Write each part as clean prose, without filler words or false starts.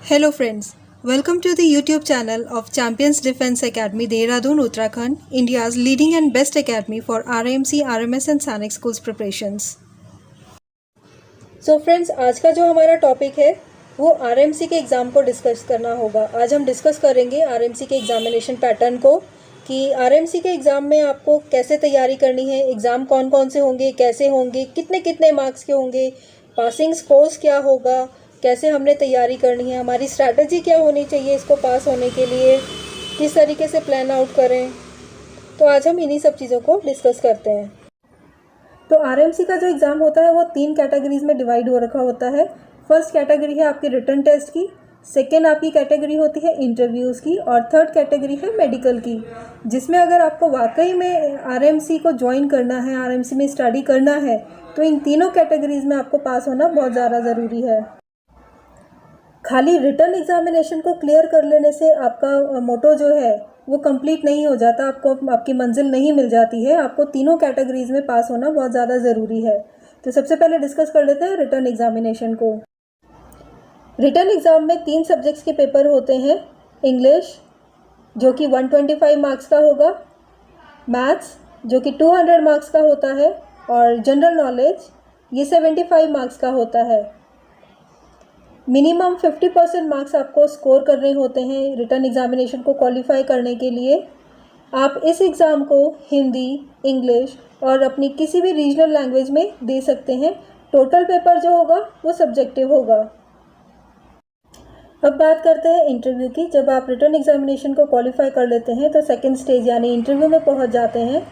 Hello friends, welcome to the YouTube channel of Champions Defence Academy, Dehradun, Uttarakhand, India's leading and best academy for RAMC, RMS and SANIC schools preparations. So friends, आज का जो हमारा topic है वो RMC के exam को discuss करना होगा। आज हम डिस्कस करेंगे RMC के एग्ज़ामिनेशन पैटर्न को कि RMC के एग्ज़ाम में आपको कैसे तैयारी करनी है, एग्ज़ाम कौन कौन से होंगे, कैसे होंगे, कितने कितने मार्क्स के होंगे, पासिंग स्कोर्स क्या होगा, कैसे हमने तैयारी करनी है, हमारी स्ट्रैटेजी क्या होनी चाहिए इसको पास होने के लिए, किस तरीके से प्लान आउट करें। तो आज हम इन्हीं सब चीज़ों को डिस्कस करते हैं। तो आरएमसी का जो एग्ज़ाम होता है वो 3 कैटेगरीज में डिवाइड हो रखा होता है। फर्स्ट कैटेगरी है आपकी रिटन टेस्ट की, सेकेंड आपकी कैटेगरी होती है इंटरव्यूज़ की और थर्ड कैटेगरी है मेडिकल की, जिसमें अगर आपको वाकई में आरएमसी को ज्वाइन करना है, आरएमसी में स्टडी करना है, तो इन तीनों कैटेगरीज में आपको पास होना बहुत ज़्यादा ज़रूरी है। खाली रिटन एग्जामिनेशन को क्लियर कर लेने से आपका मोटो जो है वो कंप्लीट नहीं हो जाता, आपको आपकी मंजिल नहीं मिल जाती है। आपको तीनों कैटेगरीज में पास होना बहुत ज़्यादा ज़रूरी है। तो सबसे पहले डिस्कस कर लेते हैं रिटन एग्जामिनेशन को। रिटन एग्ज़ाम में 3 सब्जेक्ट्स के पेपर होते हैं। इंग्लिश जो कि 125 मार्क्स का होगा, मैथ्स जो कि 200 मार्क्स का होता है और जनरल नॉलेज ये 75 मार्क्स का होता है। मिनिमम 50% मार्क्स आपको स्कोर करने होते हैं रिटन एग्जामिनेशन को क्वालिफाई करने के लिए। आप इस एग्ज़ाम को हिंदी, इंग्लिश और अपनी किसी भी रीजनल लैंग्वेज में दे सकते हैं। टोटल पेपर जो होगा वो सब्जेक्टिव होगा। अब बात करते हैं इंटरव्यू की। जब आप रिटन एग्जामिनेशन को क्वालिफाई कर लेते हैं तो सेकेंड स्टेज यानी इंटरव्यू में पहुंच जाते हैं।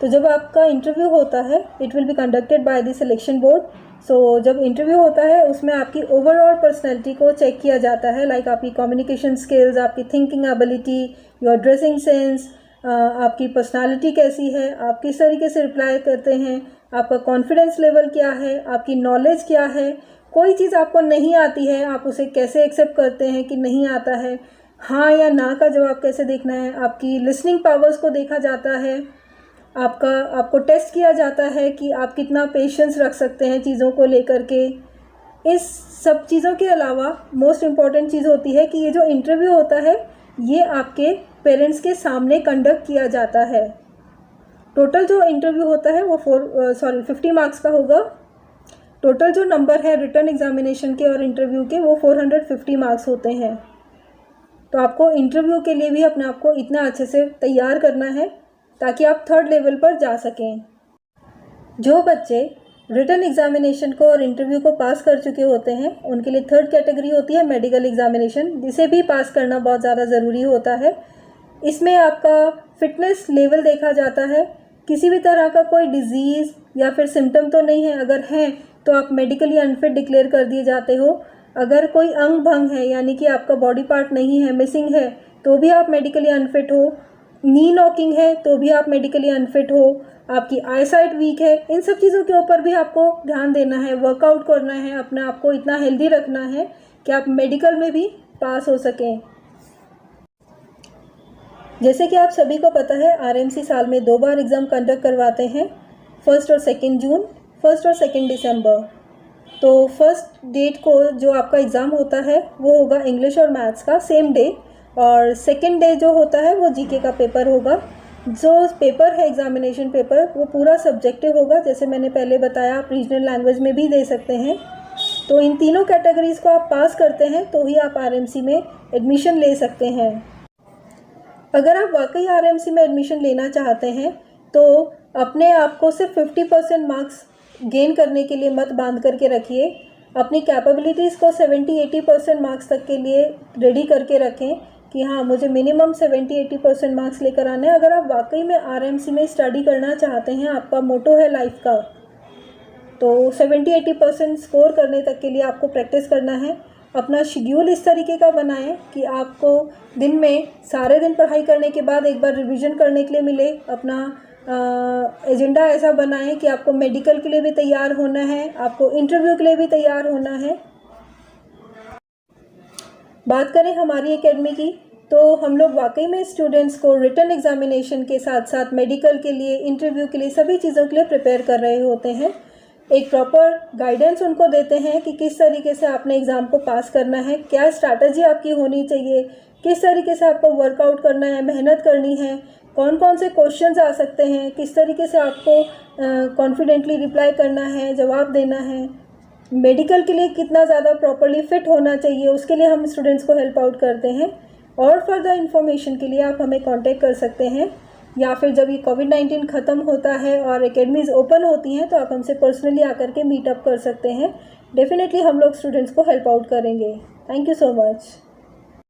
तो जब आपका इंटरव्यू होता है it will be conducted by the selection board. So जब इंटरव्यू होता है उसमें आपकी ओवरऑल पर्सनैलिटी को चेक किया जाता है, लाइक आपकी कम्युनिकेशन स्किल्स, आपकी thinking ability, your dressing sense, आपकी पर्सनैलिटी कैसी है, आप किस तरीके से रिप्लाई करते हैं, आपका कॉन्फिडेंस लेवल क्या है, आपकी नॉलेज क्या है। कोई चीज़ आपको नहीं आती है आप उसे कैसे एक्सेप्ट करते हैं कि नहीं आता है, हाँ या ना का जवाब कैसे देखना है। आपकी लिसनिंग पावर्स को देखा जाता है, आपको टेस्ट किया जाता है कि आप कितना पेशेंस रख सकते हैं चीज़ों को लेकर के। इस सब चीज़ों के अलावा मोस्ट इम्पॉर्टेंट चीज़ होती है कि ये जो इंटरव्यू होता है ये आपके पेरेंट्स के सामने कंडक्ट किया जाता है। टोटल जो इंटरव्यू होता है वो 50 मार्क्स का होगा। टोटल जो नंबर है रिटन एग्जामिनेशन के और इंटरव्यू के वो 450 मार्क्स होते हैं। तो आपको इंटरव्यू के लिए भी अपने आप को इतना अच्छे से तैयार करना है ताकि आप थर्ड लेवल पर जा सकें। जो बच्चे रिटन एग्जामिनेशन को और इंटरव्यू को पास कर चुके होते हैं उनके लिए थर्ड कैटेगरी होती है मेडिकल एग्जामिनेशन, जिसे भी पास करना बहुत ज़्यादा ज़रूरी होता है। इसमें आपका फिटनेस लेवल देखा जाता है, किसी भी तरह का कोई डिजीज़ या फिर सिम्टम तो नहीं है, अगर हैं तो आप मेडिकली अनफिट डिक्लेयर कर दिए जाते हो। अगर कोई अंग भंग है यानी कि आपका बॉडी पार्ट नहीं है, मिसिंग है, तो भी आप मेडिकली अनफिट हो। नी नॉकिंग है तो भी आप मेडिकली अनफिट हो। आपकी आई साइट वीक है, इन सब चीज़ों के ऊपर भी आपको ध्यान देना है, वर्कआउट करना है, अपने आप को इतना हेल्दी रखना है कि आप मेडिकल में भी पास हो सकें। जैसे कि आप सभी को पता है आरएमसी साल में 2 बार एग्ज़ाम कंडक्ट करवाते हैं, 1 और 2 जून, 1 और 2 दिसंबर। तो फर्स्ट डेट को जो आपका एग्ज़ाम होता है वो होगा इंग्लिश और मैथ्स का सेम डे, और सेकेंड डे जो होता है वो जीके का पेपर होगा। जो पेपर है एग्ज़ामिनेशन पेपर वो पूरा सब्जेक्टिव होगा, जैसे मैंने पहले बताया आप रीजनल लैंग्वेज में भी दे सकते हैं। तो इन तीनों कैटेगरीज को आप पास करते हैं तो ही आप आरएमसी में एडमिशन ले सकते हैं। अगर आप वाकई आरएमसी में एडमिशन लेना चाहते हैं तो अपने आप को सिर्फ 50% मार्क्स गेन करने के लिए मत बांध करके रखिए। अपनी कैपेबिलिटीज़ को 70-80% मार्क्स तक के लिए रेडी करके रखें कि हाँ मुझे मिनिमम 70-80% मार्क्स लेकर आने हैं। अगर आप वाकई में आरएमसी में स्टडी करना चाहते हैं, आपका मोटो है लाइफ का, तो 70-80% स्कोर करने तक के लिए आपको प्रैक्टिस करना है। अपना शेड्यूल इस तरीके का बनाएं कि आपको दिन में सारे दिन पढ़ाई करने के बाद एक बार रिवीजन करने के लिए मिले। अपना एजेंडा ऐसा बनाएं कि आपको मेडिकल के लिए भी तैयार होना है, आपको इंटरव्यू के लिए भी तैयार होना है। बात करें हमारी एकेडमी की तो हम लोग वाकई में स्टूडेंट्स को रिटन एग्जामिनेशन के साथ साथ मेडिकल के लिए, इंटरव्यू के लिए, सभी चीज़ों के लिए प्रिपेयर कर रहे होते हैं। एक प्रॉपर गाइडेंस उनको देते हैं कि किस तरीके से आपने एग्ज़ाम को पास करना है, क्या स्ट्रैटेजी आपकी होनी चाहिए, किस तरीके से आपको वर्कआउट करना है, मेहनत करनी है, कौन कौन से क्वेश्चंस आ सकते हैं, किस तरीके से आपको कॉन्फिडेंटली रिप्लाई करना है, जवाब देना है, मेडिकल के लिए कितना ज़्यादा प्रॉपरली फिट होना चाहिए, उसके लिए हम स्टूडेंट्स को हेल्प आउट करते हैं। और फर्दर इन्फॉर्मेशन के लिए आप हमें कांटेक्ट कर सकते हैं, या फिर जब ये कोविड-19 ख़त्म होता है और एकेडमीज़ ओपन होती हैं तो आप हमसे पर्सनली आकर के मीटअप कर सकते हैं। डेफिनेटली हम लोग स्टूडेंट्स को हेल्प आउट करेंगे। Thank you so much.